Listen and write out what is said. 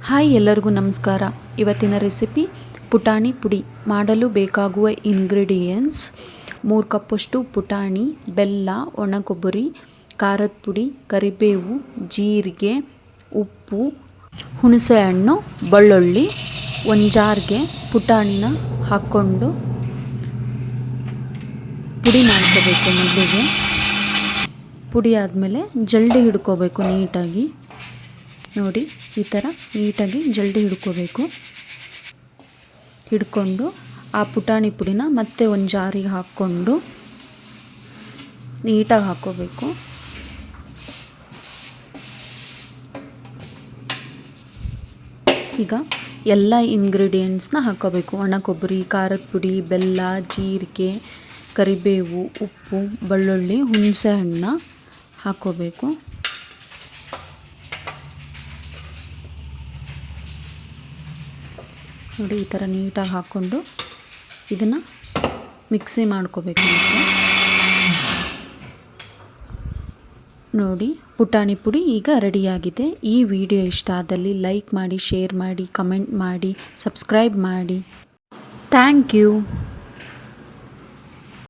Hi, ಎಲ್ಲರಿಗೂ ನಮಸ್ಕಾರ. ಇವತ್ತಿನ ರೆಸಿಪಿ ಪುಟಾಣಿ ಪುಡಿ. ಮಾಡಲು ಬೇಕಾಗುವ ಇಂಗ್ರೀಡಿಯೆಂಟ್ಸ್: 3 ಕಪ್ಪಷ್ಟು ಪುಟಾಣಿ, ಬೆಲ್ಲ, ಒಣ ಕೊಬ್ಬರಿ, ಖಾರದ ಪುಡಿ, ಕರಿಬೇವು, ಜೀರಿಗೆ, ಉಪ್ಪು, ಹುಣಸೆಹಣ್ಣು, ಬೆಳ್ಳುಳ್ಳಿ. ಒಂದು ಜಾರ್ಗೆ ಪುಟಾಣಿನ ಹಾಕ್ಕೊಂಡು ಪುಡಿ ಮಾಡ್ಕೋಬೇಕು. ಮೊದಲಿಗೆ ಪುಡಿ ಆದಮೇಲೆ ಜಲ್ಡಿ ಹಿಡ್ಕೋಬೇಕು ನೀಟಾಗಿ. ನೋಡಿ, ಈ ಥರ ನೀಟಾಗಿ ಜಲ್ಡಿ ಹಿಡ್ಕೊಂಡು ಆ ಪುಟಾಣಿ ಪುಡಿನ ಮತ್ತೆ ಒಂದು ಜಾರಿಗೆ ಹಾಕ್ಕೊಂಡು ನೀಟಾಗಿ ಹಾಕ್ಕೋಬೇಕು. ಈಗ ಎಲ್ಲ ಇಂಗ್ರೀಡಿಯೆಂಟ್ಸ್ನ ಹಾಕ್ಕೋಬೇಕು. ಒಣ ಕೊಬ್ಬರಿ, ಖಾರದ ಪುಡಿ, ಬೆಲ್ಲ, ಜೀರಿಗೆ, ಕರಿಬೇವು, ಉಪ್ಪು, ಬೆಳ್ಳುಳ್ಳಿ, ಹುಣಸೆ ಹಣ್ಣು ಹಾಕ್ಕೋಬೇಕು. ನೋಡಿ, ಈ ಥರ ನೀಟಾಗಿ ಹಾಕ್ಕೊಂಡು ಇದನ್ನು ಮಿಕ್ಸಿ ಮಾಡ್ಕೋಬೇಕು. ನೋಡಿ, ಪುಟಾಣಿ ಪುಡಿ ಈಗ ರೆಡಿಯಾಗಿದೆ. ಈ ವಿಡಿಯೋ ಇಷ್ಟ ಆದಲ್ಲಿ ಲೈಕ್ ಮಾಡಿ, ಶೇರ್ ಮಾಡಿ, ಕಮೆಂಟ್ ಮಾಡಿ, ಸಬ್ಸ್ಕ್ರೈಬ್ ಮಾಡಿ. Thank you.